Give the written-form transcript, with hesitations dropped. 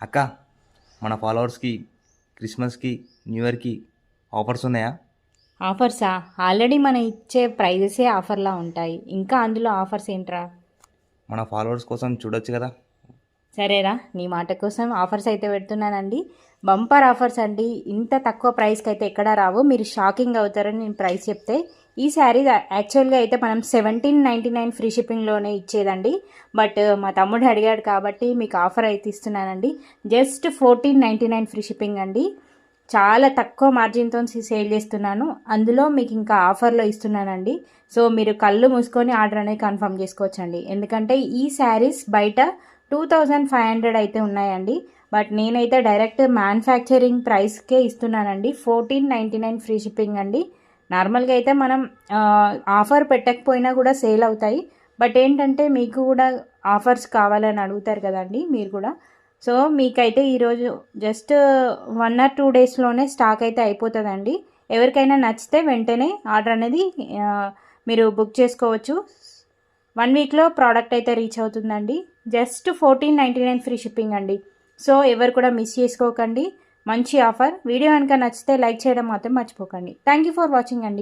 అక్క, మన ఫాలోవర్స్కి క్రిస్మస్కి న్యూ ఇయర్కి ఆఫర్స్ ఉన్నాయా? ఆఫర్సా? ఆల్రెడీ మనం ఇచ్చే ప్రైజెసే ఆఫర్లా ఉంటాయి, ఇంకా అందులో ఆఫర్స్ ఏంట్రా? మన ఫాలోవర్స్ కోసం చూడొచ్చు కదా. సరేరా, నీ మాట కోసం ఆఫర్స్ అయితే పెడుతున్నానండి. బంపర్ ఆఫర్స్ అండి. ఇంత తక్కువ ప్రైస్కి అయితే ఎక్కడా రావు, మీరు షాకింగ్ అవుతారని నేను ప్రైస్ చెప్తే. ఈ శారీ యాక్చువల్గా అయితే మనం 1799 ఫ్రీ షిప్పింగ్లోనే ఇచ్చేదండి. బట్ మా తమ్ముడు అడిగాడు కాబట్టి మీకు ఆఫర్ అయితే ఇస్తున్నానండి. జస్ట్ 1499 ఫ్రీ షిప్పింగ్ అండి. చాలా తక్కువ మార్జిన్తో సేల్ చేస్తున్నాను, అందులో మీకు ఇంకా ఆఫర్లో ఇస్తున్నానండి. సో మీరు కళ్ళు మూసుకొని ఆర్డర్ అనేది కన్ఫర్మ్ చేసుకోవచ్చండి. ఎందుకంటే ఈ శారీస్ బయట 2500 అయితే ఉన్నాయండి. బట్ నేనైతే డైరెక్ట్ మ్యానుఫ్యాక్చరింగ్ ప్రైస్కే ఇస్తున్నానండి. 1499 ఫ్రీ షిప్పింగ్ అండి. నార్మల్గా అయితే మనం ఆఫర్ పెట్టకపోయినా కూడా సేల్ అవుతాయి. బట్ ఏంటంటే మీకు కూడా ఆఫర్స్ కావాలని అడుగుతారు కదండి మీరు కూడా. సో మీకైతే ఈరోజు జస్ట్ 1 or 2 డేస్లోనే స్టాక్ అయితే అయిపోతుందండి. ఎవరికైనా నచ్చితే వెంటనే ఆర్డర్ అనేది మీరు బుక్ చేసుకోవచ్చు. 1 వీక్లో ప్రోడక్ట్ అయితే రీచ్ అవుతుందండి. జస్ట్ 1499 ఫ్రీ షిప్పింగ్ అండి. సో ఎవరు కూడా మిస్ చేసుకోకండి. మంచి ఆఫర్. వీడియో కనుక నచ్చితే లైక్ చేయడం మాత్రం మర్చిపోకండి. థ్యాంక్ యూ ఫర్ వాచింగ్ అండి.